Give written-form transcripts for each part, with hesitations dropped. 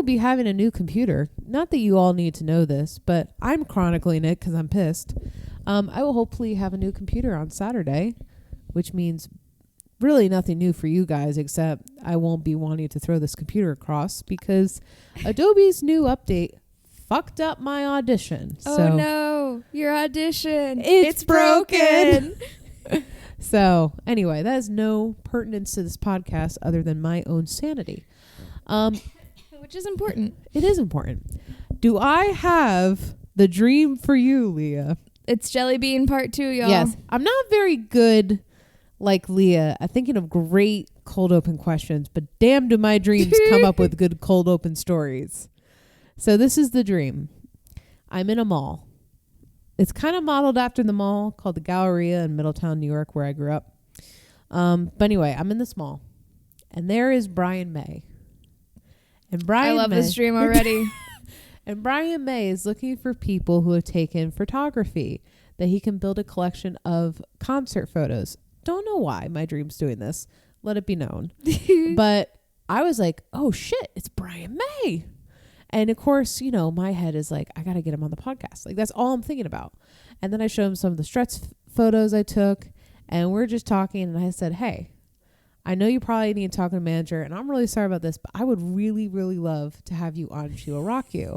will be having a new computer. Not that you all need to know this, but I'm chronicling it because I'm pissed. I will hopefully have a new computer on Saturday, which means really nothing new for you guys, except I won't be wanting to throw this computer across because Adobe's new update fucked up my audition. Oh no, your audition. It's broken. So anyway, that has no pertinence to this podcast other than my own sanity. Which is important. It is important. Do I have the dream for you, Leah? It's Jelly Bean Part 2, y'all. Yes. I'm not very good like Leah at thinking of great cold open questions, but damn do my dreams come up with good cold open stories. So this is the dream. I'm in a mall. It's kind of modeled after the mall called the Galleria in Middletown, New York, where I grew up. But anyway, I'm in this mall, and there is Brian May. And Brian I love this dream already. And Brian May is looking for people who have taken photography, that he can build a collection of concert photos. Don't know why my dream's doing this. Let it be known. But I was like, oh shit, it's Brian May. And of course, you know, my head is like, I got to get him on the podcast. Like, that's all I'm thinking about. And then I showed him some of the Struts photos I took, and we're just talking. And I said, hey, I know you probably need to talk to a manager, and I'm really sorry about this, but I would really, really love to have you on She Will Rock You.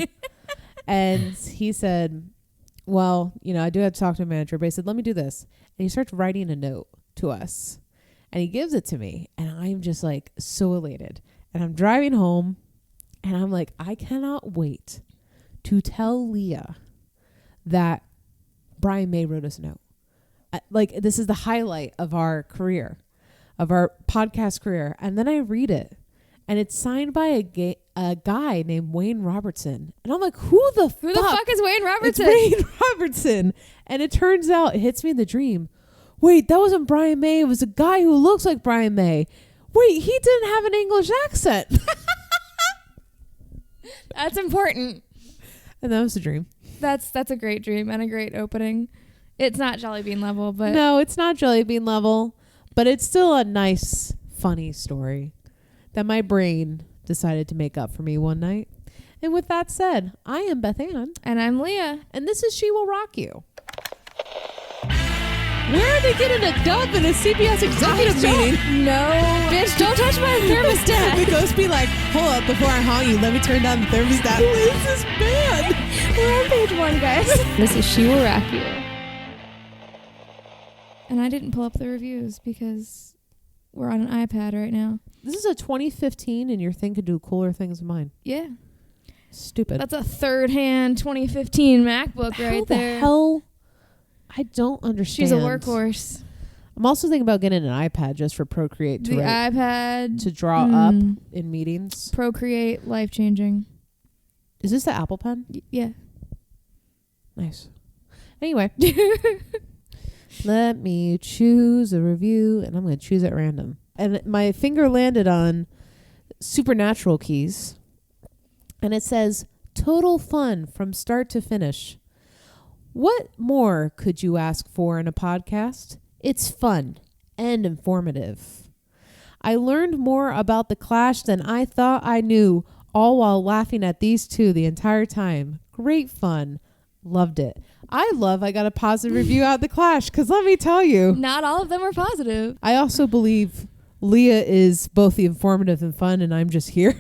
And he said, well, you know, I do have to talk to a manager, but he said, let me do this. And he starts writing a note to us, and he gives it to me, and I'm just like so elated. And I'm driving home, and I'm like, I cannot wait to tell Leah that Brian May wrote us a note. Like, this is the highlight of our career, of our podcast career. And then I read it, and it's signed by a guy named Wayne Robertson. And I'm like, who the fuck is Wayne Robertson? It's Wayne Robertson. And it turns out, it hits me in the dream. Wait, that wasn't Brian May. It was a guy who looks like Brian May. Wait, he didn't have an English accent. That's important. And that was the dream. That's a great dream and a great opening. It's not Jelly Bean level, but... No, it's not Jelly Bean level, but it's still a nice, funny story that my brain decided to make up for me one night. And with that said, I am Beth Ann. And I'm Leah. And this is She Will Rock You. Where are they getting a dub in a CBS executive meeting? No. Bitch, don't touch my thermostat. The ghost be like, hold up, before I haunt you, let me turn down the thermostat. Who is this band? We're on page 1, guys. This is She Will Rock You. And I didn't pull up the reviews because we're on an iPad right now. This is a 2015 and your thing could do cooler things than mine. Yeah. Stupid. That's a third-hand 2015 MacBook right there. How the hell? I don't understand. She's a workhorse. I'm also thinking about getting an iPad just for Procreate The iPad. to draw up in meetings. Procreate, life-changing. Is this the Apple Pen? Yeah. Nice. Anyway. Let me choose a review, and I'm going to choose at random. And my finger landed on Supernatural Keys, and it says, total fun from start to finish. What more could you ask for in a podcast? It's fun and informative. I learned more about The Clash than I thought I knew, all while laughing at these two the entire time. Great fun. Loved it. I got a positive review out of The Clash, because let me tell you. Not all of them are positive. I also believe Leah is both the informative and fun, and I'm just here.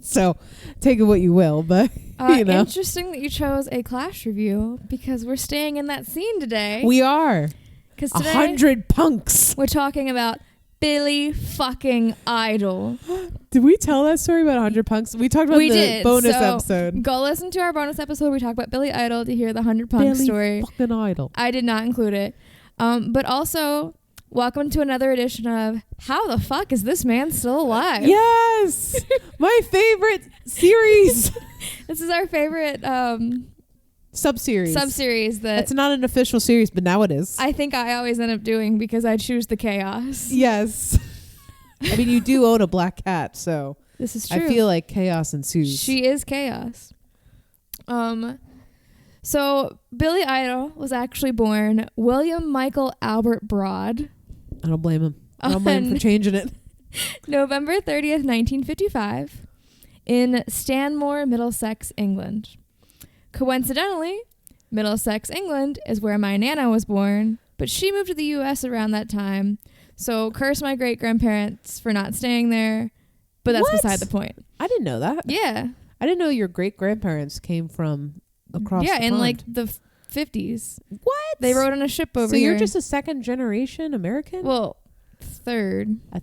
So take it what you will, but you know. Interesting that you chose a Clash review, because we're staying in that scene today. We are. Because today 100 punks. We're talking about Billy fucking Idol. Did we tell that story about 100 punks? We talked about the bonus episode. Go listen to our bonus episode. We talked about Billy Idol to hear the 100 punk story. Billy fucking Idol. I did not include it. But also, welcome to another edition of How the Fuck Is This Man Still Alive? Yes! My favorite series. This is our favorite Sub-series that... It's not an official series, but now it is. I think I always end up doing because I choose the chaos. Yes. I mean, you do own a black cat, so... This is true. I feel like chaos ensues. She is chaos. So, Billy Idol was actually born William Michael Albert Broad. I don't blame him. I don't blame him for changing it. November 30th, 1955. in Stanmore, Middlesex, England. Coincidentally, Middlesex, England is where my Nana was born, but she moved to the U.S. around that time. So curse my great-grandparents for not staying there, but that's beside the point. I didn't know that. Yeah. I didn't know your great-grandparents came from across the pond. Yeah, in like the 50s. What? They rode on a ship over here. So you're just a second-generation American? Well, third. I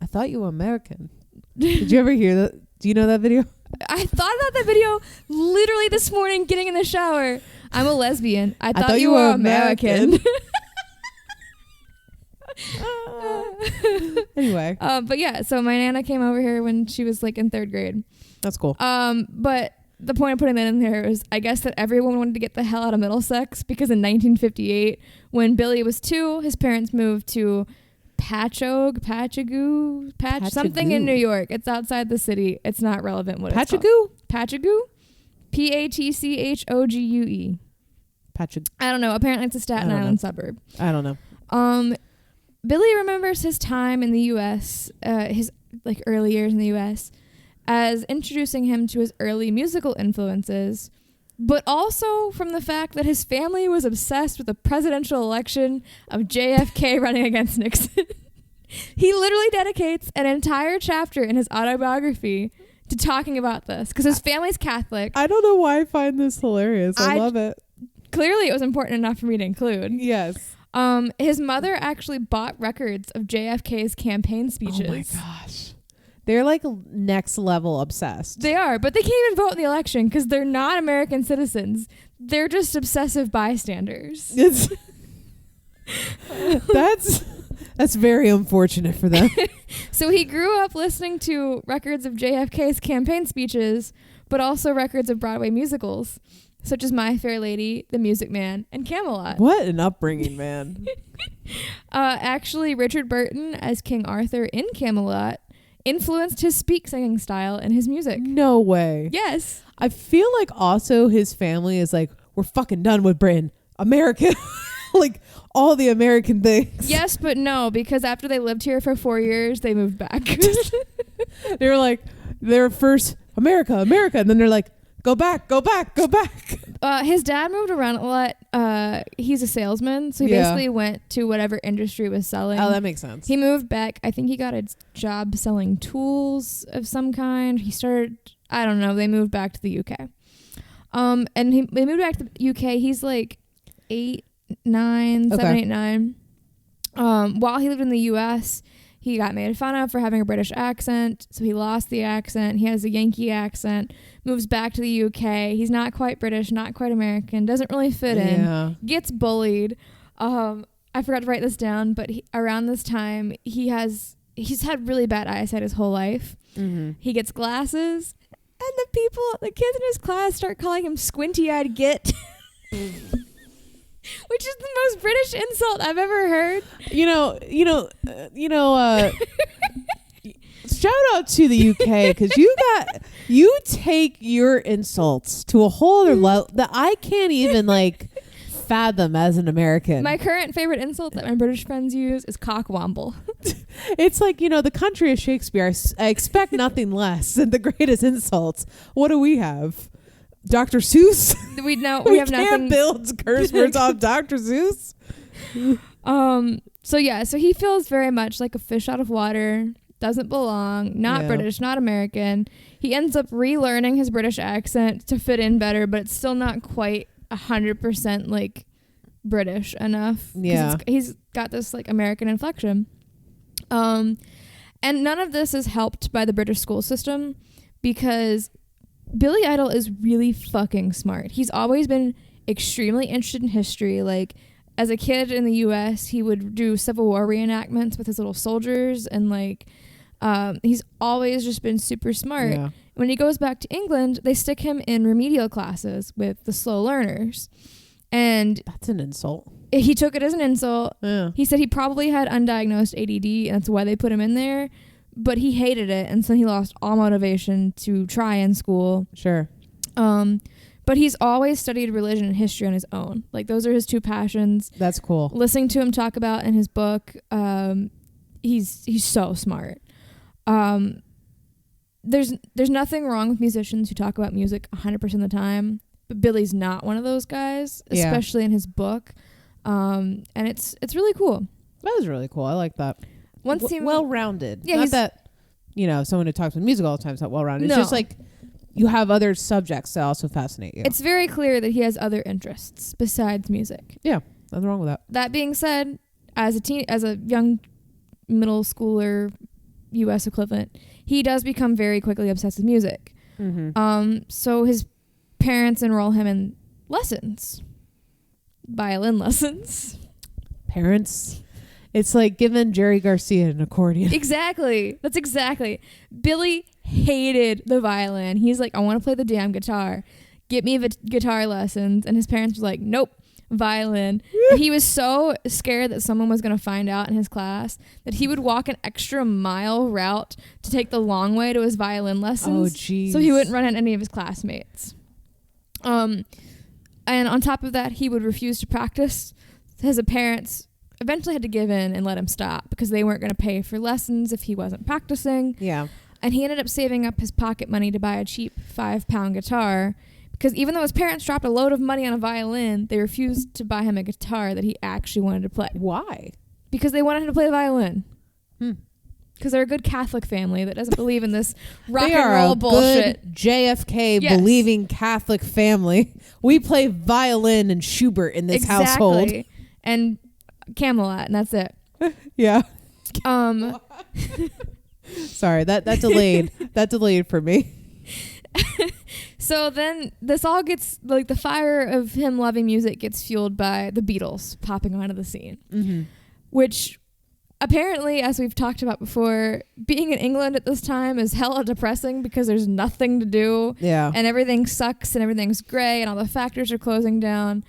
thought you were American. Did you ever hear that? Do you know that video? I thought about that video literally this morning getting in the shower. I'm a lesbian. I thought you were American. Anyway. But yeah, so my Nana came over here when she was like in 3rd grade. That's cool. But the point of putting that in there is I guess that everyone wanted to get the hell out of Middlesex because in 1958, when Billy was 2, his parents moved to Patchogue, something in New York. It's outside the city. It's not relevant what it's called. Patchogue? Patchogue? Patchogue. I don't know. Apparently it's a Staten Island suburb. I don't know. Billy remembers his time in the U.S., his like early years in the U.S., as introducing him to his early musical influences, but also from the fact that his family was obsessed with the presidential election of JFK running against Nixon. He literally dedicates an entire chapter in his autobiography to talking about this because his family's Catholic. I don't know why I find this hilarious. I love it. Clearly, it was important enough for me to include. Yes. His mother actually bought records of JFK's campaign speeches. Oh my gosh. They're like next level obsessed. They are, but they can't even vote in the election because they're not American citizens. They're just obsessive bystanders. That's very unfortunate for them. So he grew up listening to records of JFK's campaign speeches, but also records of Broadway musicals, such as My Fair Lady, The Music Man, and Camelot. What an upbringing, man. Actually, Richard Burton as King Arthur in Camelot influenced his singing style and his music. No way. Yes. I feel like also his family is like, we're fucking done with Britain. America. Like all the American things. Yes, but no, because after they lived here for 4 years, they moved back. They were like, they're first America, and then they're like, go back. His dad moved around a lot. He's a salesman, so he basically went to whatever industry was selling. Oh, that makes sense. He moved back. I think he got a job selling tools of some kind. He started, I don't know, they moved back to the UK. And they moved back to the UK. He's like 7, 8, 9. While he lived in the US, he got made fun of for having a British accent, so he lost the accent. He has a Yankee accent, moves back to the UK. He's not quite British, not quite American, doesn't really fit in, gets bullied. I forgot to write this down, but around this time, he's had really bad eyesight his whole life. Mm-hmm. He gets glasses, and the kids in his class start calling him squinty-eyed git. Which is the most British insult I've ever heard. Shout out to the UK because you take your insults to a whole other level that I can't even like fathom as an American. My current favorite insult that my British friends use is cockwomble. It's like, the country of Shakespeare. I expect nothing less than the greatest insults. What do we have? Dr. Seuss? We have nothing. Can't build curse words off Dr. Seuss. So he feels very much like a fish out of water, doesn't belong, not British, not American. He ends up relearning his British accent to fit in better, but it's still not quite 100% like British enough. Yeah. He's got this like American inflection. And none of this is helped by the British school system because Billy Idol is really fucking smart. He's always been extremely interested in history. Like, as a kid in the U.S., he would do Civil War reenactments with his little soldiers, and like, he's always just been super smart. Yeah. When he goes back to England, they stick him in remedial classes with the slow learners, and that's an insult. He took it as an insult. Yeah. He said he probably had undiagnosed ADD, and that's why they put him in there. But he hated it, and so he lost all motivation to try in school. Sure. But he's always studied religion and history on his own. Like, those are his two passions. That's cool. Listening to him talk about in his book, he's so smart. there's nothing wrong with musicians who talk about music 100% of the time, but Billy's not one of those guys, especially in his book. And it's really cool. That was really cool. I like that. Well-rounded. Yeah, not that, someone who talks about music all the time is not well-rounded. It's just like you have other subjects that also fascinate you. It's very clear that he has other interests besides music. Yeah, nothing wrong with that. That being said, as a young middle schooler U.S. equivalent, he does become very quickly obsessed with music. Mm-hmm. So his parents enroll him in lessons, violin lessons. Parents, it's like giving Jerry Garcia an accordion. Exactly. That's exactly. Billy hated the violin. He's like, I want to play the damn guitar. Get me guitar lessons. And his parents were like, nope, violin. And he was so scared that someone was going to find out in his class that he would walk an extra mile route to take the long way to his violin lessons. Oh, jeez. So he wouldn't run into any of his classmates. And on top of that, he would refuse to practice. His parents eventually had to give in and let him stop because they weren't going to pay for lessons if he wasn't practicing. Yeah. And he ended up saving up his pocket money to buy a cheap 5-pound guitar because even though his parents dropped a load of money on a violin, they refused to buy him a guitar that he actually wanted to play. Why? Because they wanted him to play the violin. Because they're a good Catholic family that doesn't believe in this rock and roll bullshit. Good JFK believing Catholic family. We play violin and Schubert in this household. And Camelot, and that's it. Yeah. Sorry, that delayed. That delayed for me. So then this all gets, like, the fire of him loving music gets fueled by the Beatles popping onto the scene. Mm-hmm. Which apparently, as we've talked about before, being in England at this time is hella depressing because there's nothing to do. Yeah. And everything sucks and everything's gray and all the factories are closing down.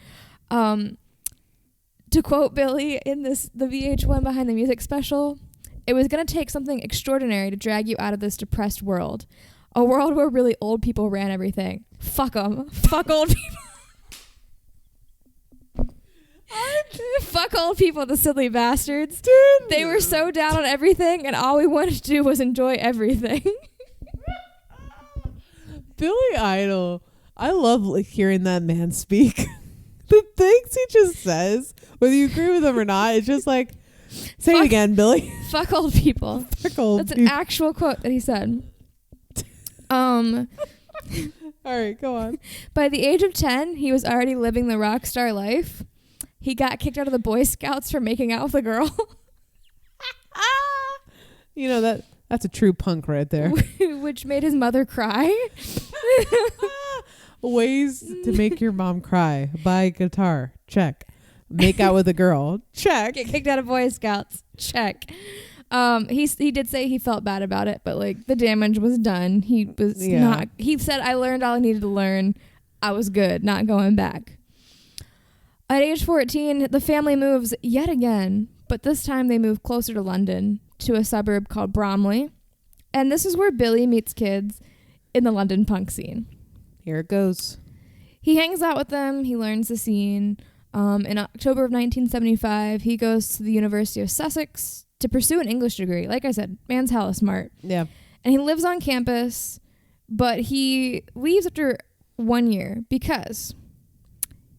To quote Billy in the VH1 Behind the Music special, it was going to take something extraordinary to drag you out of this depressed world. A world where really old people ran everything. Fuck them. Fuck old people. Fuck old people, the silly bastards. Dude. They were so down on everything, and all we wanted to do was enjoy everything. Billy Idol. I love hearing that man speak. The things he just says, whether you agree with him or not, it's just like, say it again, Billy. Fuck old people. Fuck old That's an actual quote that he said. All right, go on. By the age of 10, he was already living the rock star life. He got kicked out of the Boy Scouts for making out with a girl. That's a true punk right there. Which made his mother cry. Ways to make your mom cry. Buy a guitar. Check. Make out with a girl. Check. Get kicked out of Boy Scouts. Check. He did say he felt bad about it, but like the damage was done. He was not. He said, "I learned all I needed to learn. I was good. Not going back." At age 14, the family moves yet again, but this time they move closer to London, to a suburb called Bromley. And this is where Billy meets kids in the London punk scene. Here it goes. He hangs out with them. He learns the scene. In October of 1975, he goes to the University of Sussex to pursue an English degree. Like I said, man's hella smart. Yeah. And he lives on campus, but he leaves after 1 year because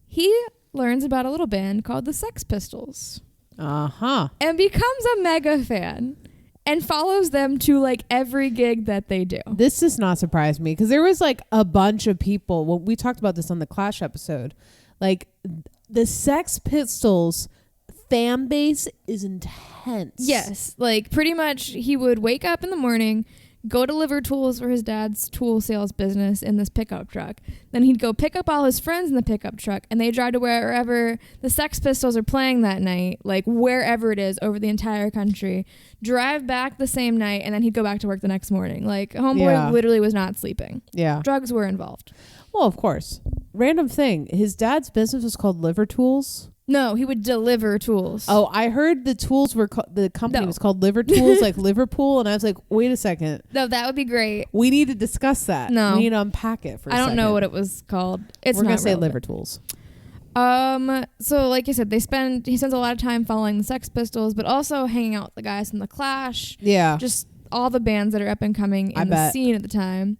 he learns about a little band called the Sex Pistols. Uh-huh. And becomes a mega fan and follows them to like every gig that they do. This does not surprise me because there was like a bunch of people. Well, we talked about this on the Clash episode. Like the Sex Pistols fan base is intense. Yes. Like pretty much he would wake up in the morning, go deliver tools for his dad's tool sales business in this pickup truck. Then he'd go pick up all his friends in the pickup truck and they drive to wherever the Sex Pistols are playing that night, like wherever it is over the entire country, drive back the same night, and then he'd go back to work the next morning. Like homeboy literally was not sleeping. Yeah. Drugs were involved. Well, of course. Random thing. His dad's business was called Liver Tools. No, he would deliver tools. Oh, I heard the tools were the company was called Liver Tools, like Liverpool, and I was like, wait a second. No, that would be great. We need to discuss that. No. We need to unpack it for a second. I don't know what it was called. We're going to say Liver Tools. So like you said, he spends a lot of time following the Sex Pistols, but also hanging out with the guys from the Clash. Yeah. Just all the bands that are up and coming in the scene at the time.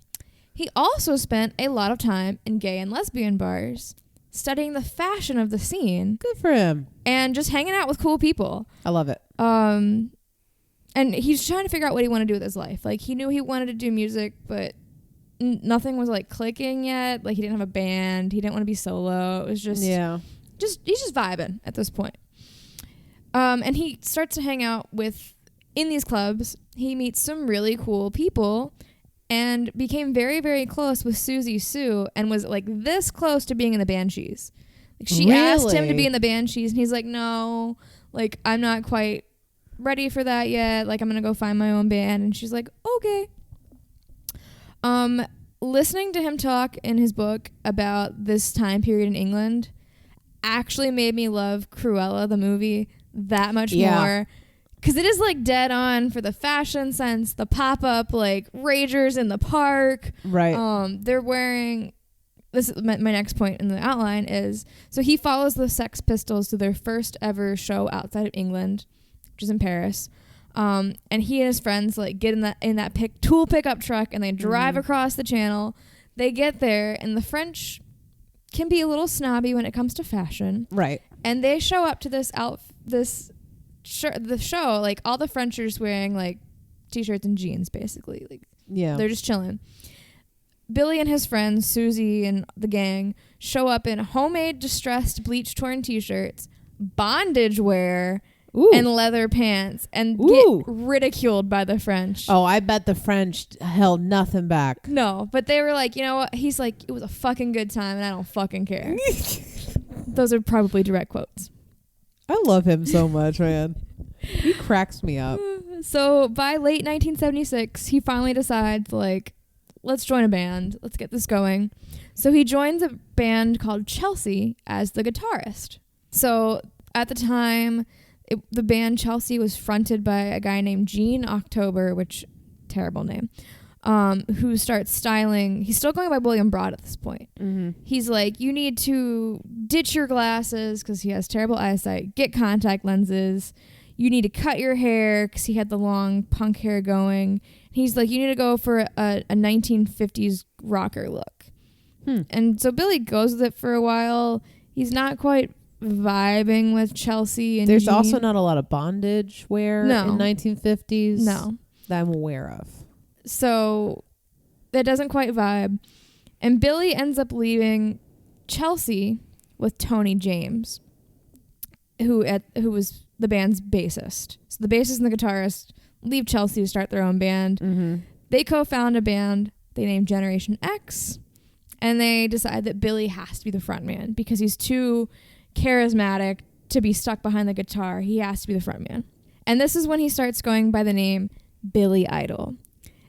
He also spent a lot of time in gay and lesbian bars, studying the fashion of the scene. Good for him. And just hanging out with cool people. I love it. And he's trying to figure out what he wanted to do with his life. Like, he knew he wanted to do music, but nothing was, like, clicking yet. Like, he didn't have a band. He didn't want to be solo. It was just... Yeah. He's just vibing at this point. And he starts to hang out in these clubs. He meets some really cool people and became very, very close with Susie Sue and was like this close to being in the Banshees. Like, she asked him to be in the Banshees and he's like, no, like, I'm not quite ready for that yet. Like, I'm going to go find my own band. And she's like, okay. Listening to him talk in his book about this time period in England actually made me love Cruella, the movie, that much more. Because it is, like, dead on for the fashion sense, the pop-up, like, ragers in the park. Right. They're wearing... This is my next point in the outline is... So he follows the Sex Pistols to their first ever show outside of England, which is in Paris. And he and his friends, like, get in that tool pickup truck, and they drive across the channel. They get there, and the French can be a little snobby when it comes to fashion. Right. And they show up to the show, like, all the French are just wearing, like, t-shirts and jeans, basically. Like, yeah, they're just chilling. Billy and his friends, Susie and the gang, show up in homemade distressed bleach torn t-shirts, bondage wear, and leather pants, and get ridiculed by the French. Oh, I bet the French held nothing back. No, but they were like, you know what? He's like, it was a fucking good time, and I don't fucking care. Those are probably direct quotes. I love him so much, man. He cracks me up. So by late 1976, he finally decides, like, let's join a band. Let's get this going. So he joins a band called Chelsea as the guitarist. So at the time, the band Chelsea was fronted by a guy named Gene October, which, terrible name, who starts styling. He's still going by William Broad at this point. Mm-hmm. He's like, you need to ditch your glasses because he has terrible eyesight, get contact lenses. You need to cut your hair because he had the long punk hair going. He's like, you need to go for a 1950s rocker look. And so Billy goes with it for a while. He's not quite vibing with Chelsea. And there's Gene. Also not a lot of bondage wear in 1950s. No. That I'm aware of. So that doesn't quite vibe. And Billy ends up leaving Chelsea with Tony James, who was the band's bassist. So the bassist and the guitarist leave Chelsea to start their own band. Mm-hmm. They co-found a band they named Generation X, and they decide that Billy has to be the front man because he's too charismatic to be stuck behind the guitar. He has to be the front man. And this is when he starts going by the name Billy Idol.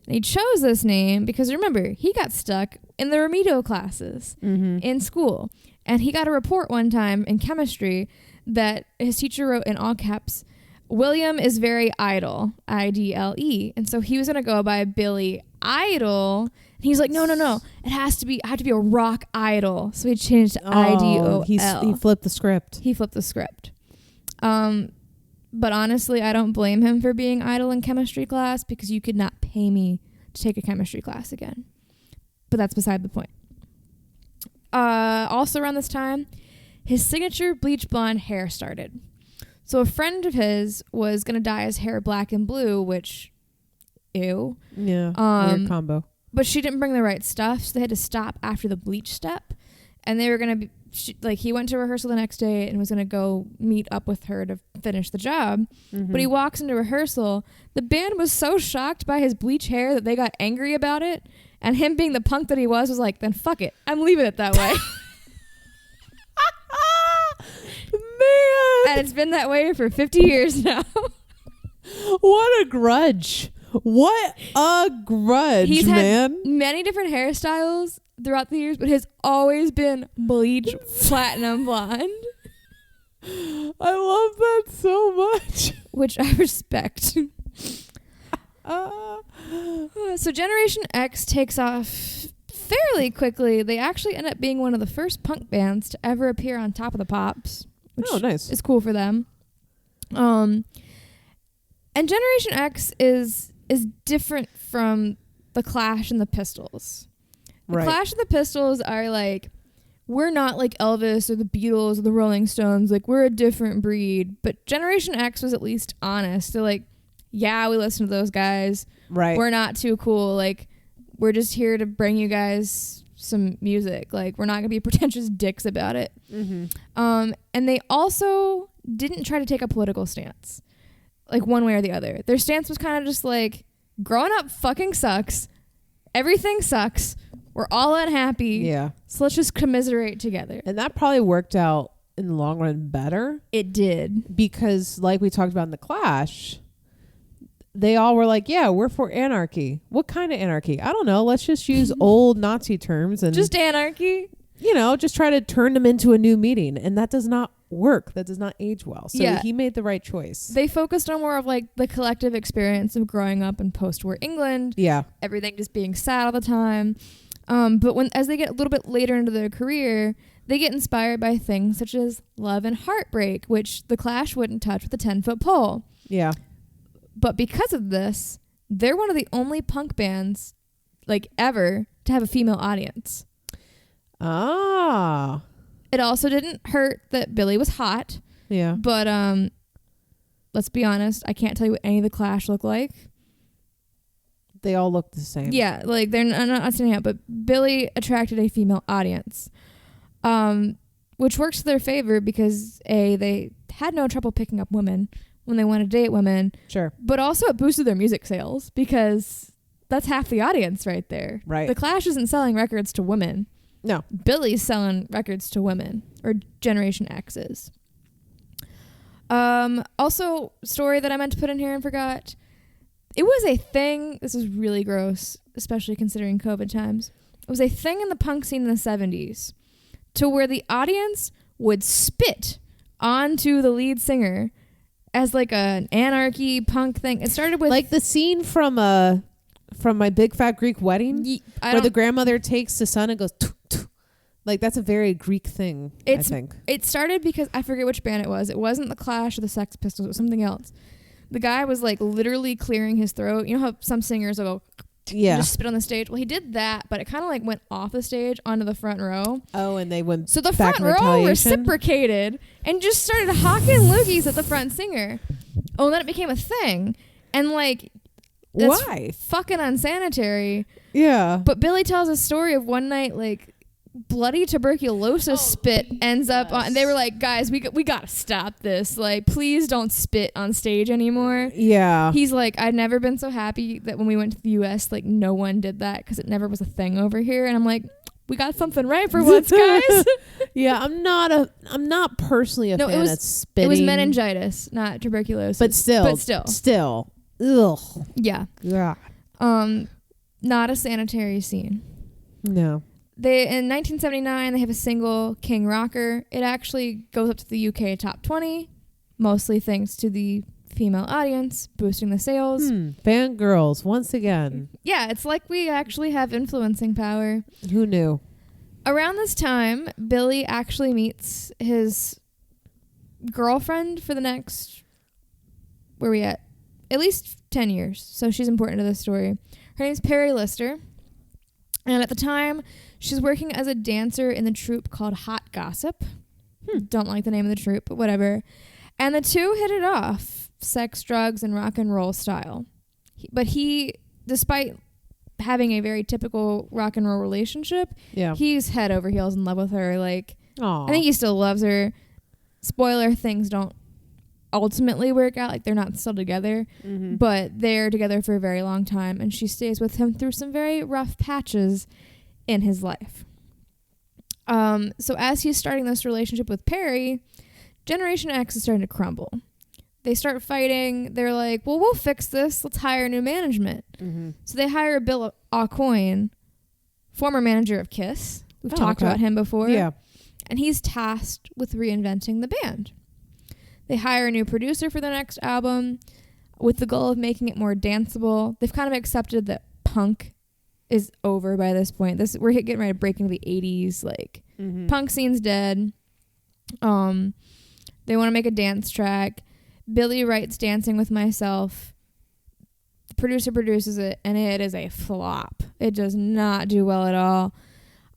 And he chose this name because, remember, he got stuck in the remedial classes in school. And he got a report one time in chemistry that his teacher wrote in all caps, William is very idle, I-D-L-E. And so he was going to go by Billy Idol. And he's like, no. I have to be a rock idol. So he changed to I-D-O-L. He flipped the script. But honestly, I don't blame him for being idle in chemistry class because you could not pay me to take a chemistry class again. But that's beside the point. Also around this time, his signature bleach blonde hair started. So a friend of his was going to dye his hair black and blue, which, ew. Yeah, weird combo. But she didn't bring the right stuff, so they had to stop after the bleach step. And they were going to be, he went to rehearsal the next day and was going to go meet up with her to finish the job. Mm-hmm. But he walks into rehearsal. The band was so shocked by his bleach hair that they got angry about it. And him being the punk that he was like, then fuck it. I'm leaving it that way. Man. And it's been that way for 50 years now. What a grudge. He's had many different hairstyles throughout the years, but has always been bleach platinum blonde. I love that so much. Which I respect. So Generation X takes off fairly quickly. They actually end up being one of the first punk bands to ever appear on Top of the Pops. Which nice. is cool for them. And Generation X is is different from the Clash and the Pistols. The Right. Clash and the Pistols are like, we're not like Elvis or the Beatles or the Rolling Stones. Like, we're a different breed. But Generation X was at least honest. They're like, yeah, we listen to those guys. Right. We're not too cool. Like, we're just here to bring you guys some music. Like, we're not going to be pretentious dicks about it. Mm-hmm. And they also didn't try to take a political stance, like one way or the other. Their stance was kind of just like, growing up fucking sucks. Everything sucks. We're all unhappy. Yeah. So let's just commiserate together. And that probably worked out in the long run better. It did. Because like we talked about in the Clash, they all were like, yeah, we're for anarchy. What kind of anarchy? I don't know. Let's just use old Nazi terms and Just anarchy. just try to turn them into a new meeting. And that does not work. That does not age well. So Yeah. he made the right choice. They focused on more of like the collective experience of growing up in post-war England. Yeah. Everything just being sad all the time. But as they get a little bit later into their career, they get inspired by things such as love and heartbreak, which the Clash wouldn't touch with a 10-foot pole. Yeah. But because of this, they're one of the only punk bands, like ever, to have a female audience. Ah. It also didn't hurt that Billy was hot. Yeah. But let's be honest, I can't tell you what any of the Clash look like. They all look the same. Yeah, like they're not standing out, but Billy attracted a female audience, which works to their favor because they had no trouble picking up women when they want to date women. Sure. But also it boosted their music sales because that's half the audience right there. Right. The Clash isn't selling records to women. No. Billy's selling records to women, or Generation X is. Also, story that I meant to put in here and forgot. It was a thing. This is really gross, especially considering COVID times. It was a thing in the punk scene in the 70s to where the audience would spit onto the lead singer as like an anarchy punk thing. It started with like the scene from My Big Fat Greek Wedding, where the grandmother takes the son and goes, "Tuh, tuh." Like that's a very Greek thing, I think. It started because I forget which band it was. It wasn't the Clash or the Sex Pistols. It was something else. The guy was like literally clearing his throat. You know how some singers will go, just spit on the stage? Well, he did that, but it kind of like went off the stage onto the front row. Oh, and they went So the back front row reciprocated and just started hawking loogies at the front singer. Oh, and then it became a thing. And like, that's why? Fucking unsanitary. Yeah. But Billy tells a story of one night, like, bloody tuberculosis spit ends up on, and they were like, guys, we gotta stop this, like, please don't spit on stage anymore. Yeah. He's like, I've never been so happy that when we went to the US, like, no one did that because it never was a thing over here. And I'm like, we got something right for once, guys. Yeah, I'm not personally a fan of spitting. It was meningitis, not tuberculosis, but still ugh. Yeah. Not a sanitary scene. No. In 1979, they have a single, King Rocker. It actually goes up to the UK top 20, mostly thanks to the female audience, boosting the sales. Fangirls, once again. Yeah, it's like we actually have influencing power. Who knew? Around this time, Billy actually meets his girlfriend for the next, where are we at? At least 10 years. So she's important to this story. Her name's Perry Lister. And at the time, she's working as a dancer in the troupe called Hot Gossip. Don't like the name of the troupe, but whatever. And the two hit it off, sex, drugs, and rock and roll style. But he, despite having a very typical rock and roll relationship, he's head over heels in love with her. Like, aww. I think he still loves her. Spoiler, things don't ultimately work out. Like, they're not still together, but they're together for a very long time, and she stays with him through some very rough patches in his life. So as he's starting this relationship with Perry, Generation X is starting to crumble. They start fighting. They're like, well, we'll fix this. Let's hire new management. So they hire Bill Aucoin, former manager of Kiss. We've talked about him before. Yeah. And he's tasked with reinventing the band. They hire a new producer for the next album with the goal of making it more danceable. They've kind of accepted that punk is over by this point. We're getting ready to break into the 80s. Like, punk scene's dead. They want to make a dance track. Billy writes Dancing with Myself. producer produces it, and it is a flop. It does not do well at all.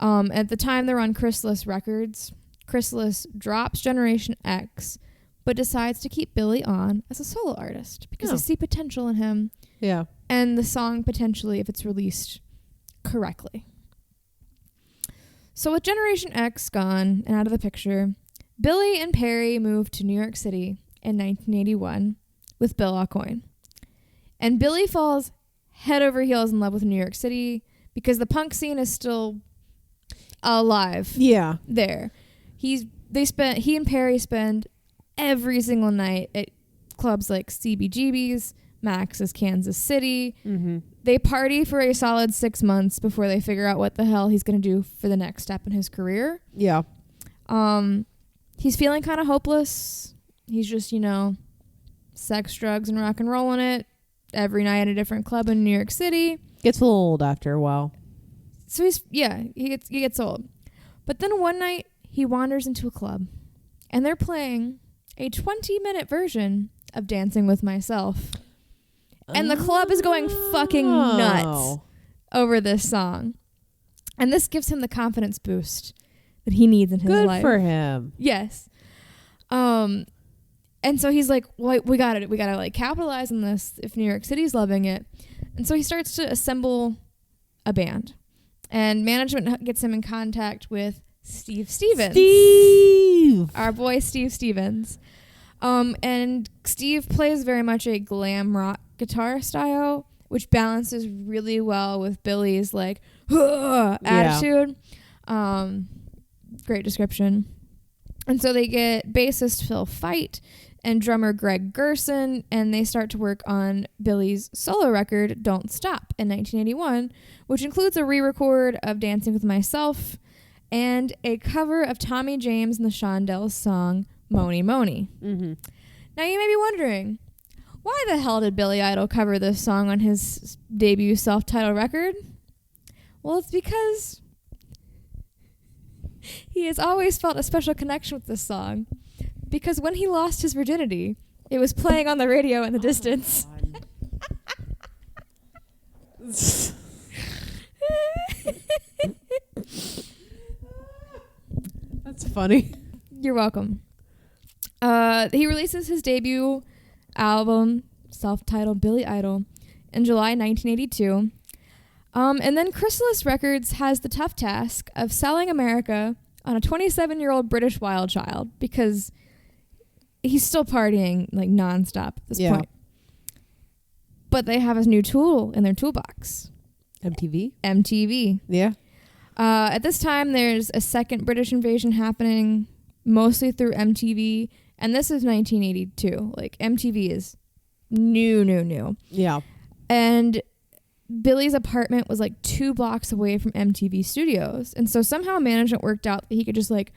At the time, they're on Chrysalis Records. Chrysalis drops Generation X, but decides to keep Billy on as a solo artist because they see potential in him. Yeah. And the song potentially, if it's released correctly. So with Generation X gone and out of the picture, Billy and Perry moved to New York City in 1981 with Bill Aucoin. And Billy falls head over heels in love with New York City because the punk scene is still alive. Yeah. There. He and Perry spend every single night at clubs like CBGB's, Max's Kansas City. Mm-hmm. They party for a solid 6 months before they figure out what the hell he's going to do for the next step in his career. Yeah. He's feeling kind of hopeless. He's just, sex, drugs, and rock and rolling it every night at a different club in New York City. Gets a little old after a while. So he gets old. But then one night he wanders into a club and they're playing a 20-minute version of Dancing with Myself. And the club is going fucking nuts over this song. And this gives him the confidence boost that he needs in his life. Good for him. Yes. And so he's like, well, we gotta like capitalize on this if New York City's loving it. And so he starts to assemble a band. And management gets him in contact with Steve Stevens. Our boy Steve Stevens. And Steve plays very much a glam rock guitar style, which balances really well with Billy's like attitude. Great description. And so they get bassist Phil Feit and drummer Greg Gerson, and they start to work on Billy's solo record, Don't Stop, in 1981, which includes a re-record of Dancing with Myself and a cover of Tommy James and the Shondells song, Moni Moni. Mm-hmm. Now you may be wondering, why the hell did Billy Idol cover this song on his debut self-titled record? Well, it's because he has always felt a special connection with this song. Because when he lost his virginity, it was playing on the radio in the distance. That's funny. You're welcome. He releases his debut album, self-titled Billy Idol, in July 1982. And then Chrysalis Records has the tough task of selling America on a 27-year-old British wild child because he's still partying like nonstop at this point. But they have a new tool in their toolbox. MTV. Yeah. At this time, there's a second British invasion happening, mostly through MTV. And this is 1982. Like, MTV is new. Yeah. And Billy's apartment was like 2 blocks away from MTV Studios. And so somehow management worked out that he could just like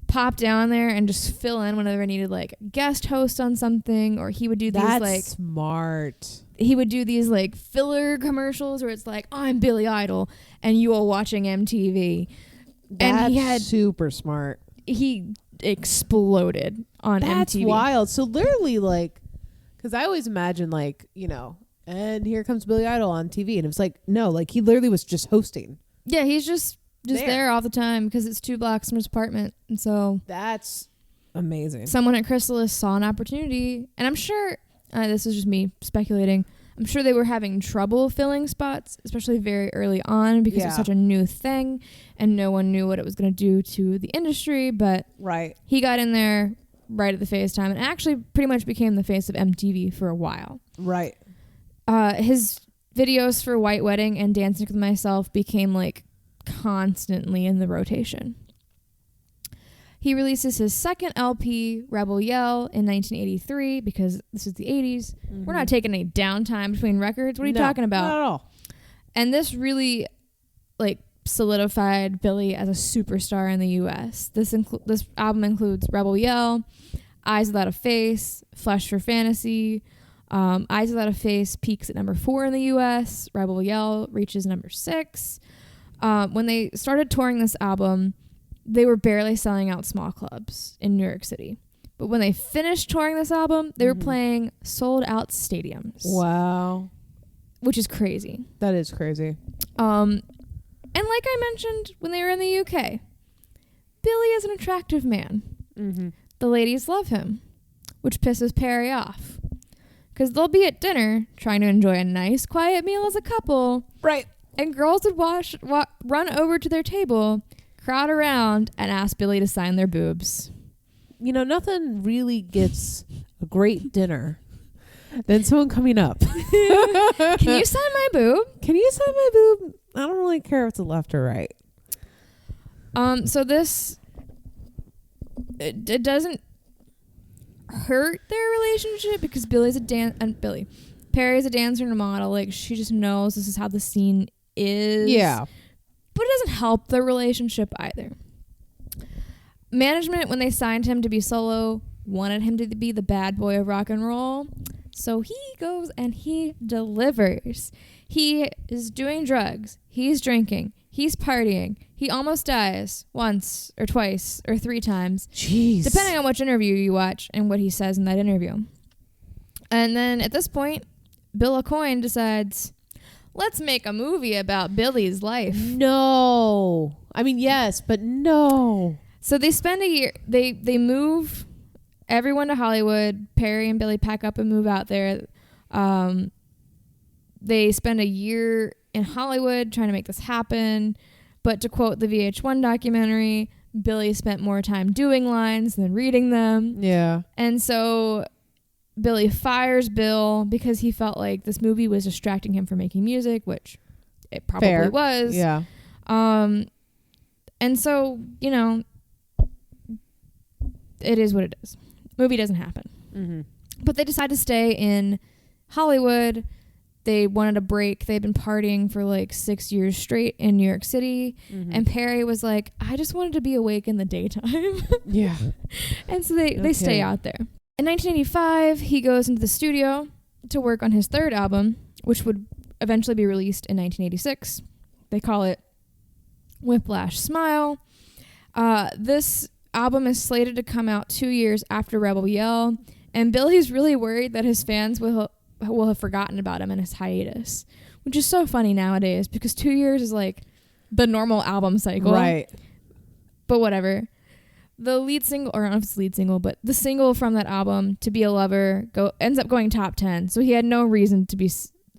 pop down there and just fill in whenever I needed like guest host on something, or he would do these smart. He would do these like filler commercials where it's like, I'm Billy Idol and you are watching MTV. That's and he had super smart. He exploded on MTV. That's wild. So literally like, because I always imagine like, and here comes Billy Idol on TV, and it was like, no, like he literally was just hosting. Yeah, he's just there all the time because it's 2 blocks from his apartment. And so that's amazing. Someone at Chrysalis saw an opportunity, and I'm sure this is just me speculating. I'm sure they were having trouble filling spots, especially very early on because it was such a new thing and no one knew what it was going to do to the industry. But he got in there right at the face time and actually pretty much became the face of MTV for a while. Right. His videos for White Wedding and Dancing with Myself became like constantly in the rotation. He releases his second LP, Rebel Yell, in 1983 because this is the 80s. Mm-hmm. We're not taking any downtime between records. What are you talking about? Not at all. And this really like solidified Billy as a superstar in the U.S. This album includes Rebel Yell, Eyes Without a Face, Flesh for Fantasy. Eyes Without a Face peaks at number 4 in the U.S. Rebel Yell reaches number 6. When they started touring this album, they were barely selling out small clubs in New York City. But when they finished touring this album, they were playing sold-out stadiums. Wow. which is crazy. That is crazy. And like I mentioned when they were in the UK, Billy is an attractive man. Mm-hmm. The ladies love him, which pisses Perry off. Because they'll be at dinner trying to enjoy a nice, quiet meal as a couple. Right. And girls would run over to their table, crowd around, and ask Billy to sign their boobs. You know, nothing really gets a great dinner than someone coming up. Can you sign my boob? Can you sign my boob? I don't really care if it's left or right. So this, it doesn't hurt their relationship because Perry's a dancer and a model. Like, she just knows this is how the scene is. Yeah. But it doesn't help their relationship either. Management, when they signed him to be solo, wanted him to be the bad boy of rock and roll. So he goes and he delivers. He is doing drugs. He's drinking. He's partying. He almost dies once or twice or 3 times. Jeez. Depending on which interview you watch and what he says in that interview. And then at this point, Bill Aucoin decides, let's make a movie about Billy's life. No. I mean, yes, but no. So they spend a year, they move everyone to Hollywood. Perry and Billy pack up and move out there. They spend a year in Hollywood trying to make this happen. But to quote the VH1 documentary, Billy spent more time doing lines than reading them. Yeah. And so Billy fires Bill because he felt like this movie was distracting him from making music, which it probably Fair. was. Yeah. And so, you know, it is what it is. Movie doesn't happen. Mm-hmm. But they decide to stay in Hollywood. They wanted a break. They'd been partying for like 6 years straight in New York City. Mm-hmm. And Perry was like, I just wanted to be awake in the daytime. Yeah. And so they stay out there. In 1985, he goes into the studio to work on his 3rd album, which would eventually be released in 1986. They call it Whiplash Smile. This album is slated to come out 2 years after Rebel Yell, and Billy's really worried that his fans will have forgotten about him in his hiatus, which is so funny nowadays because 2 years is like the normal album cycle. Right. But whatever. The lead single, or I don't know if it's lead single, but the single from that album, To Be a Lover, ends up going top 10. So he had no reason to be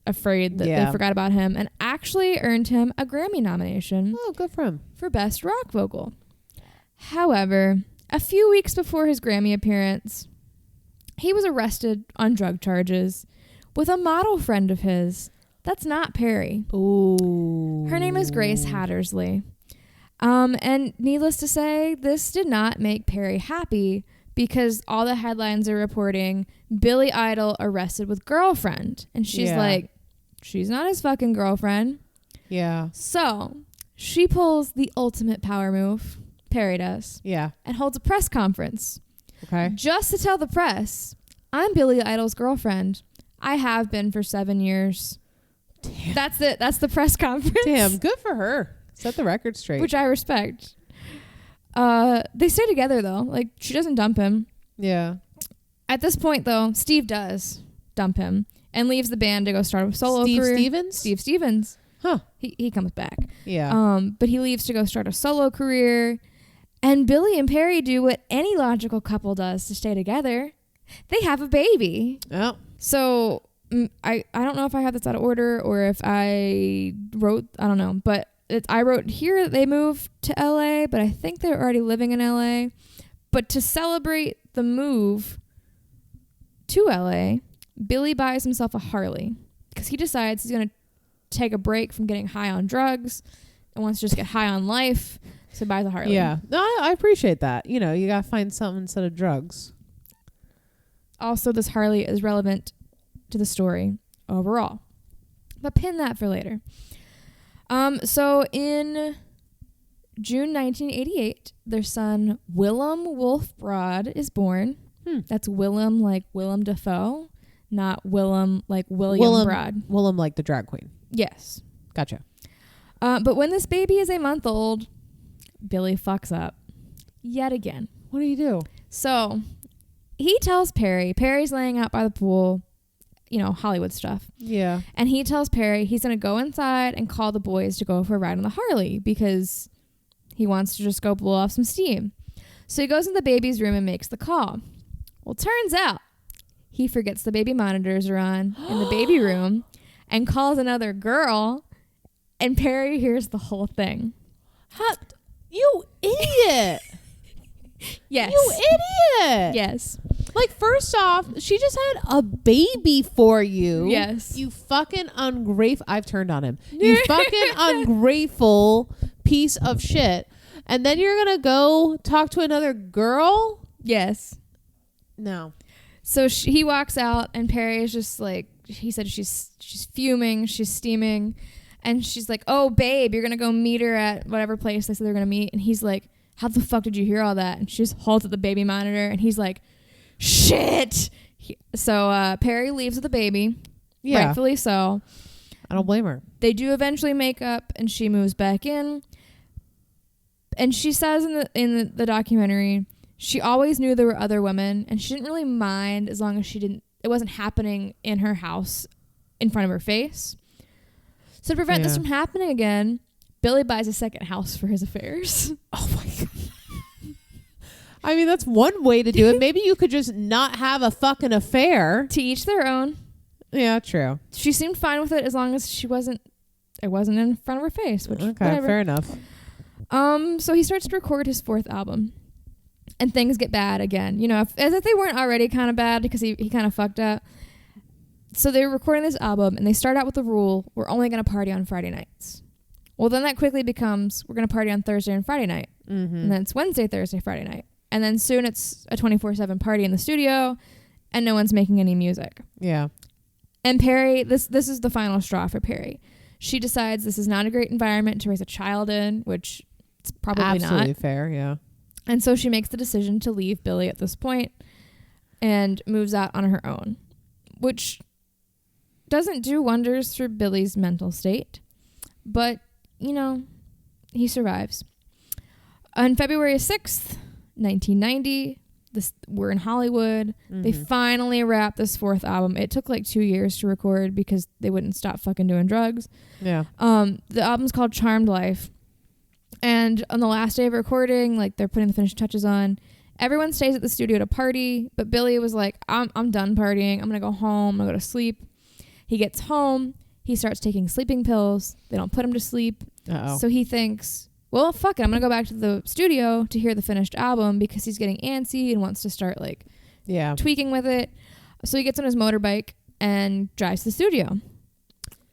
afraid that they forgot about him, and actually earned him a Grammy nomination. Oh, good for him. For Best Rock Vocal. However, a few weeks before his Grammy appearance, he was arrested on drug charges with a model friend of his. That's not Perry. Ooh. Her name is Grace Hattersley. And needless to say, this did not make Perry happy because all the headlines are reporting Billy Idol arrested with girlfriend. And she's like, she's not his fucking girlfriend. Yeah. So she pulls the ultimate power move. Perry does. Yeah. And holds a press conference. Okay. Just to tell the press, I'm Billy Idol's girlfriend. I have been for 7 years. Damn. That's it. That's the press conference. Damn, good for her. Set the record straight. Which I respect. They stay together, though. Like, she doesn't dump him. Yeah. At this point, though, Steve does dump him and leaves the band to go start a solo career. Steve Stevens. Huh. He comes back. Yeah. But he leaves to go start a solo career. And Billy and Perry do what any logical couple does to stay together. They have a baby. Oh. So I don't know if I have this out of order or if I wrote, I don't know. But I wrote here that they moved to LA, but I think they're already living in LA. But to celebrate the move to LA, Billy buys himself a Harley because he decides he's going to take a break from getting high on drugs and wants to just get high on life. So he buys a Harley. Yeah. No, I appreciate that. You know, you got to find something instead of drugs. Also, this Harley is relevant to the story overall. But pin that for later. So in June 1988, their son Willem Wolfbrod is born. That's Willem like Willem Dafoe, not Willem like William Broad. Willem like the drag queen. Yes. Gotcha. But when this baby is a month old, Billy fucks up yet again. What do you do? So he tells Perry's laying out by the pool Hollywood stuff. Yeah. And he tells Perry he's going to go inside and call the boys to go for a ride on the Harley because he wants to just go blow off some steam. So he goes in the baby's room and makes the call. Well, turns out he forgets the baby monitors are on in the baby room and calls another girl, and Perry hears the whole thing. You idiot. Yes. You idiot. Yes. Like, first off, she just had a baby for you. Yes. You fucking ungrateful. I've turned on him. You fucking ungrateful piece of shit. And then you're going to go talk to another girl? Yes. No. So he walks out, and Perry is just like, he said she's fuming, she's steaming, and she's like, oh, babe, you're going to go meet her at whatever place they said they're going to meet. And he's like, how the fuck did you hear all that? And she just halts at the baby monitor, and he's like, shit. So Perry leaves with the baby. Yeah. Rightfully so. I don't blame her. They do eventually make up, and she moves back in. And she says in the documentary, she always knew there were other women, and she didn't really mind as long as it wasn't happening in her house in front of her face. So to prevent this from happening again, Billy buys a second house for his affairs. Oh my God. I mean, that's one way to do it. Maybe you could just not have a fucking affair. To each their own. Yeah, true. She seemed fine with it as long as it wasn't in front of her face. Which, okay, whatever. fair enough. So he starts to record his fourth album. And things get bad again. As if they weren't already kind of bad because he kind of fucked up. So they were recording this album, and they start out with the rule, we're only going to party on Friday nights. Well, then that quickly becomes, we're going to party on Thursday and Friday night. Mm-hmm. And then it's Wednesday, Thursday, Friday night. And then soon it's a 24/7 party in the studio, and no one's making any music. Yeah. And Perry, this is the final straw for Perry. She decides this is not a great environment to raise a child in, which it's probably absolutely not. Fair, yeah. And so she makes the decision to leave Billy at this point and moves out on her own, which doesn't do wonders for Billy's mental state. But, he survives. On February 6th, 1990, we're in Hollywood. Mm-hmm. They finally wrapped this fourth album. It took like 2 years to record because they wouldn't stop fucking doing drugs. Yeah. The album's called Charmed Life. And on the last day of recording, like they're putting the finishing touches on, everyone stays at the studio to party, but Billy was like, I'm done partying. I'm going to go home. I'm going to go to sleep. He gets home. He starts taking sleeping pills. They don't put him to sleep. Uh-oh. So he thinks, well, fuck it. I'm going to go back to the studio to hear the finished album because he's getting antsy and wants to start tweaking with it. So he gets on his motorbike and drives to the studio.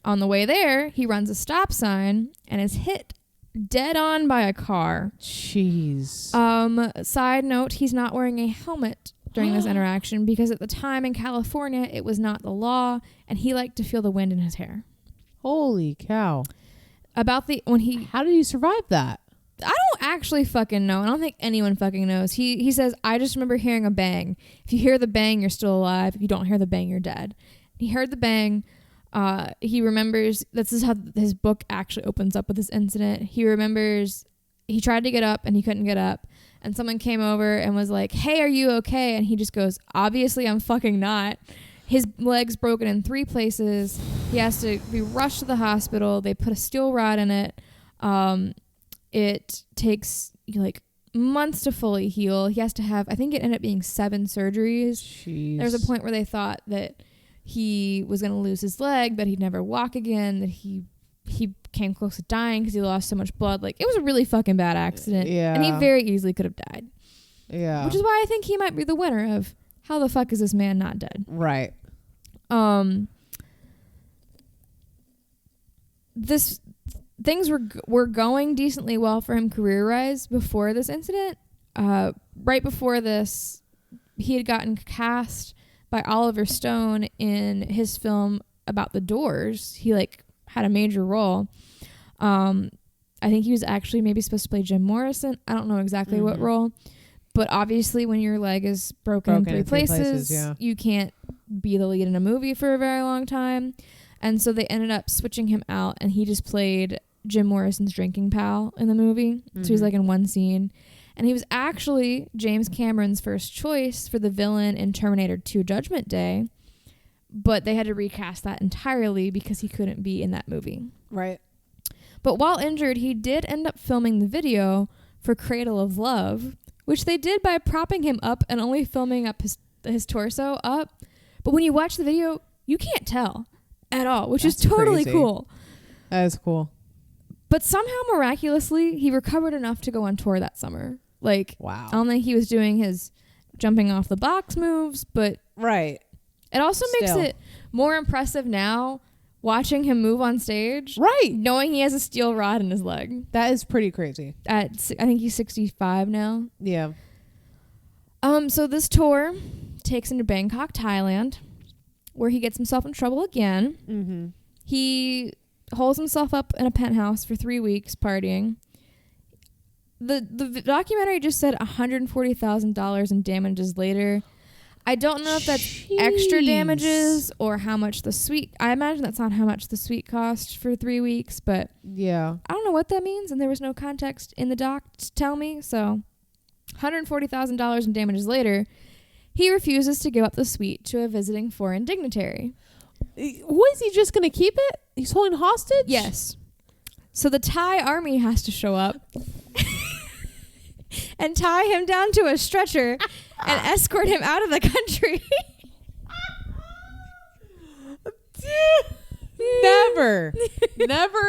On the way there, he runs a stop sign and is hit dead on by a car. Jeez. Side note, he's not wearing a helmet during this interaction because at the time in California, it was not the law, and he liked to feel the wind in his hair. Holy cow. How did he survive that? I don't actually fucking know. I don't think anyone fucking knows. He says, I just remember hearing a bang. If you hear the bang, you're still alive. If you don't hear the bang, you're dead. He heard the bang. He remembers, this is how his book actually opens up with this incident. He remembers he tried to get up and he couldn't get up. And someone came over and was like, hey, are you okay? And he just goes, obviously I'm fucking not. His leg's broken in 3 places. He has to be rushed to the hospital. They put a steel rod in it. It takes months to fully heal. He has to have, I think it ended up being 7 surgeries. Jeez. There's a point where they thought that he was going to lose his leg, that he'd never walk again, that he came close to dying because he lost so much blood. It was a really fucking bad accident. Yeah. And he very easily could have died. Yeah. Which is why I think he might be the winner of how the fuck is this man not dead? Right. Things were going decently well for him career-wise before this incident. Right before this, he had gotten cast by Oliver Stone in his film about the Doors. He had a major role. I think he was actually maybe supposed to play Jim Morrison. I don't know exactly what role, but obviously when your leg is broken in 3 places, yeah. You can't be the lead in a movie for a very long time. And so they ended up switching him out, and he just played Jim Morrison's drinking pal in the movie. Mm-hmm. So he's in one scene. And he was actually James Cameron's first choice for the villain in Terminator 2 Judgment Day. but they had to recast that entirely because he couldn't be in that movie. Right. But while injured, he did end up filming the video for Cradle of Love, which they did by propping him up and only filming up his torso up. But when you watch the video, you can't tell at all, which is totally crazy. cool. That is cool. But somehow, miraculously, he recovered enough to go on tour that summer. Like, Wow. I don't think he was doing his jumping off the box moves, but Right. it also makes it more impressive now watching him move on stage. Right. Knowing he has a steel rod in his leg. That is pretty crazy. I think he's 65 now. Yeah. So this tour takes him to Bangkok, Thailand, where he gets himself in trouble again. Mm-hmm. He holds himself up in a penthouse for 3 weeks partying. The documentary just said $140,000 in damages later. I don't know if that's extra damages or how much the suite. I imagine that's not how much the suite cost for 3 weeks, but Yeah. I don't know what that means, and there was no context in the doc to tell me. So, $140,000 in damages later, he refuses to give up the suite to a visiting foreign dignitary. Was he just going to keep it? He's holding hostage? Yes. So the Thai army has to show up and tie him down to a stretcher and escort him out of the country. Never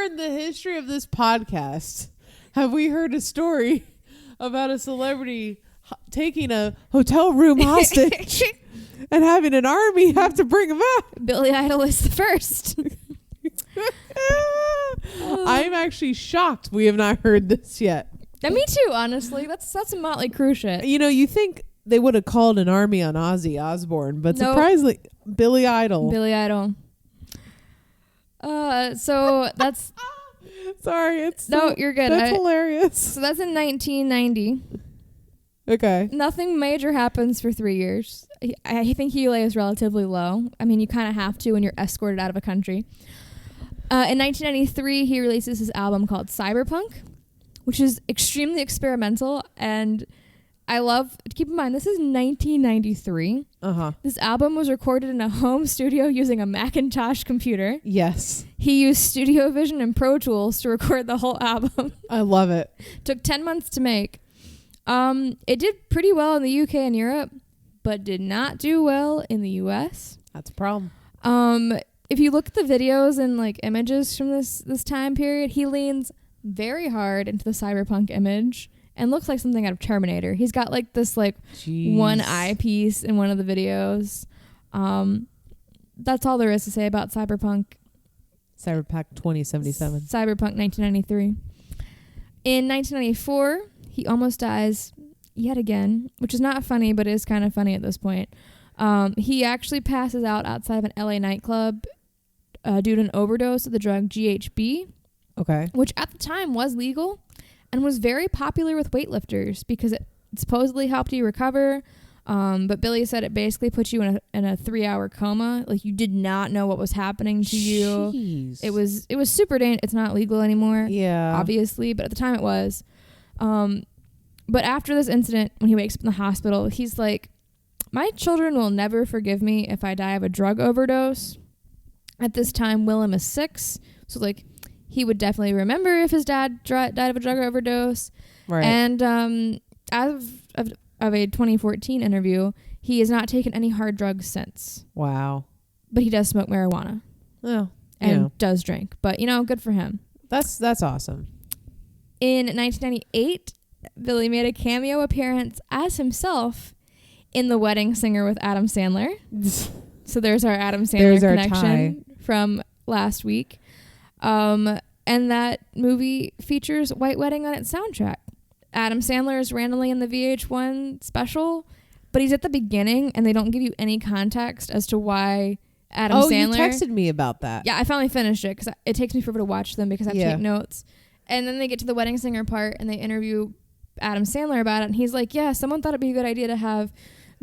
in the history of this podcast have we heard a story about a celebrity taking a hotel room hostage and having an army have to bring him out. Billy Idol is the first. I'm actually shocked we have not heard this yet. And me too, honestly. That's some Motley Crue shit. You know, you think they would have called an army on Ozzy Osbourne, but Nope. surprisingly, Billy Idol. Billy Idol. So that's... Sorry, it's No, you're good. That's hilarious. So that's in 1990. Okay. Nothing major happens for 3 years. I think he lays relatively low. I mean, you kind of have to when you're escorted out of a country. In 1993, he releases his album called Cyberpunk, which is extremely experimental. And I love, keep in mind, this is 1993. Uh-huh. This album was recorded in a home studio using a Macintosh computer. Yes. He used Studio Vision and Pro Tools to record the whole album. I love it. Took 10 months to make. It did pretty well in the UK and Europe, but did not do well in the US. That's a problem. If you look at the videos and like images from this time period, he leans very hard into the cyberpunk image and looks like something out of Terminator. He's got like this like Jeez. one eyepiece in one of the videos. That's all there is to say about Cyberpunk. Cyberpunk 2077. Cyberpunk 1993. In 1994, he almost dies yet again, which is not funny, but is kind of funny at this point. He actually passes out outside of an LA nightclub due to an overdose of the drug GHB, Okay. which at the time was legal and was very popular with weightlifters because it supposedly helped you recover. But Billy said it basically put you in a 3-hour coma. Like you did not know what was happening to you. Jeez. It was super dangerous. It's not legal anymore, Yeah. obviously, but at the time it was. But after this incident, when he wakes up in the hospital, he's like, my children will never forgive me if I die of a drug overdose. At this time, Willem is 6. So, like, he would definitely remember if his dad died of a drug overdose. Right. And as of a 2014 interview, he has not taken any hard drugs since. Wow. But he does smoke marijuana. Oh. And does drink. But, good for him. That's awesome. In 1998, Billy made a cameo appearance as himself in The Wedding Singer with Adam Sandler. So there's our Adam Sandler connection from last week. And that movie features White Wedding on its soundtrack. Adam Sandler is randomly in the VH1 special, but he's at the beginning and they don't give you any context as to why Adam Sandler... Oh, you texted me about that. Yeah, I finally finished it because it takes me forever to watch them because I have to take notes. And then they get to the Wedding Singer part and they interview Adam Sandler about it. And he's like, yeah, someone thought it'd be a good idea to have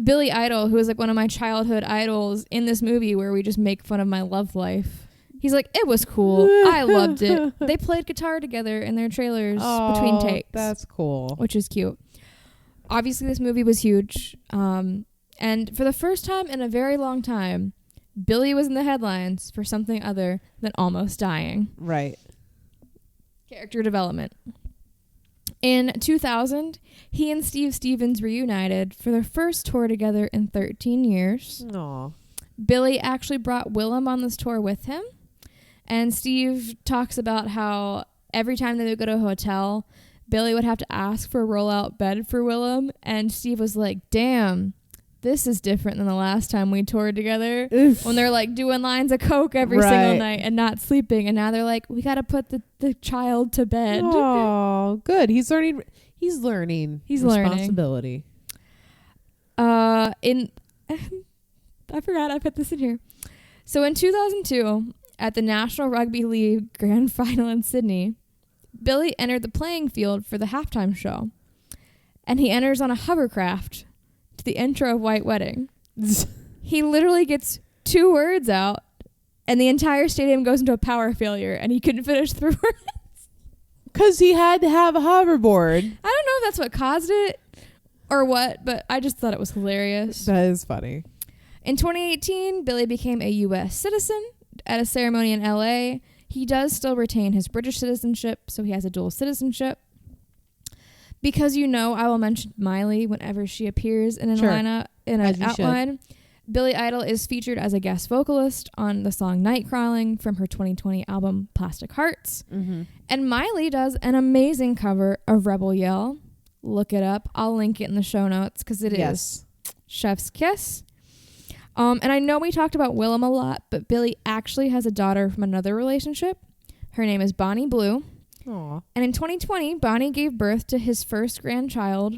Billy Idol, who is like one of my childhood idols, in this movie where we just make fun of my love life. He's like, it was cool. I loved it. They played guitar together in their trailers between takes. That's cool. Which is cute. Obviously, this movie was huge. And for the first time in a very long time, Billy was in the headlines for something other than almost dying. Right. Character development. In 2000, he and Steve Stevens reunited for their first tour together in 13 years. Aw. Billy actually brought Willem on this tour with him. And Steve talks about how every time they would go to a hotel, Billy would have to ask for a roll-out bed for Willem. And Steve was like, damn, this is different than the last time we toured together. Oof. When they're like doing lines of coke every single night and not sleeping. And now they're like, we got to put the child to bed. Oh, good. He's learning. He's learning. Responsibility. I forgot I put this in here. So in 2002, at the National Rugby League Grand Final in Sydney, Billy entered the playing field for the halftime show. And he enters on a hovercraft to the intro of White Wedding. He literally gets 2 words out, and the entire stadium goes into a power failure, and he couldn't finish 3 words. Because he had to have a hoverboard. I don't know if that's what caused it or what, but I just thought it was hilarious. That is funny. In 2018, Billy became a U.S. citizen at a ceremony in L.A. He does still retain his British citizenship, so he has a dual citizenship. Because I will mention Miley whenever she appears in an outline. Billy Idol is featured as a guest vocalist on the song Night Crawling from her 2020 album Plastic Hearts. Mm-hmm. And Miley does an amazing cover of Rebel Yell. Look it up. I'll link it in the show notes because it is chef's kiss. And I know we talked about Willem a lot, but Billy actually has a daughter from another relationship. Her name is Bonnie Blue. Aww. And in 2020, Bonnie gave birth to his first grandchild,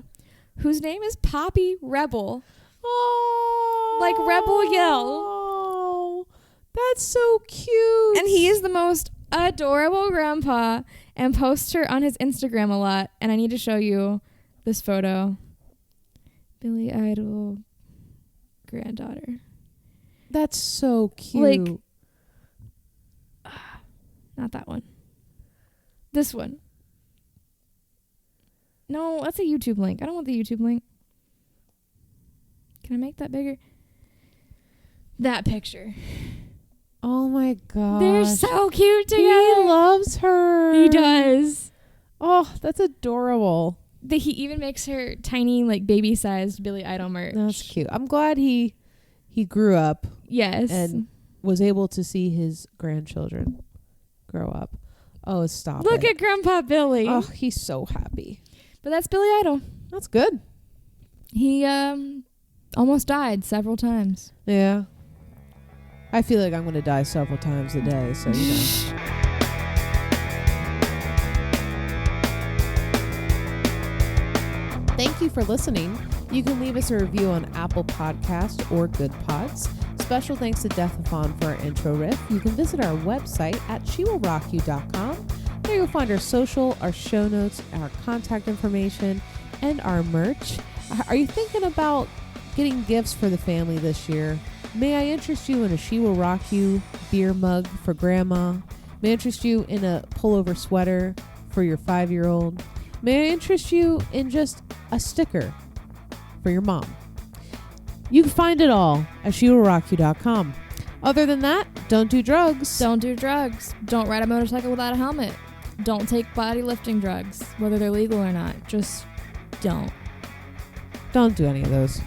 whose name is Poppy Rebel. Oh, like Rebel Yell. Oh, that's so cute. And he is the most adorable grandpa and posts her on his Instagram a lot. And I need to show you this photo. Billy Idol granddaughter. That's so cute. Like, not that one. This one. No, that's a YouTube link. I don't want the YouTube link. Can I make that bigger? That picture. Oh my god. They're so cute together. He loves her. He does. Oh, that's adorable. He even makes her tiny, like, baby-sized Billy Idol merch. That's cute. I'm glad he grew up. Yes. And was able to see his grandchildren grow up. Oh, stop Look it. at Grandpa Billy. Oh, he's so happy. But that's Billy Idol. That's good. He almost died several times. Yeah. I feel like I'm going to die several times a day, so you know. Thank you for listening. You can leave us a review on Apple Podcasts or Good Pods. Special thanks to Deathathon for our intro riff. You can visit our website at shewillrockyou.com. There you'll find our social, our show notes, our contact information, and our merch. Are you thinking about getting gifts for the family this year? May I interest you in a She Will Rock You beer mug for grandma? May I interest you in a pullover sweater for your 5-year-old? May I interest you in just a sticker for your mom? You can find it all at shewillrockyou.com. Other than that, don't do drugs. Don't do drugs. Don't ride a motorcycle without a helmet. Don't take body lifting drugs, whether they're legal or not. Just don't. Don't do any of those.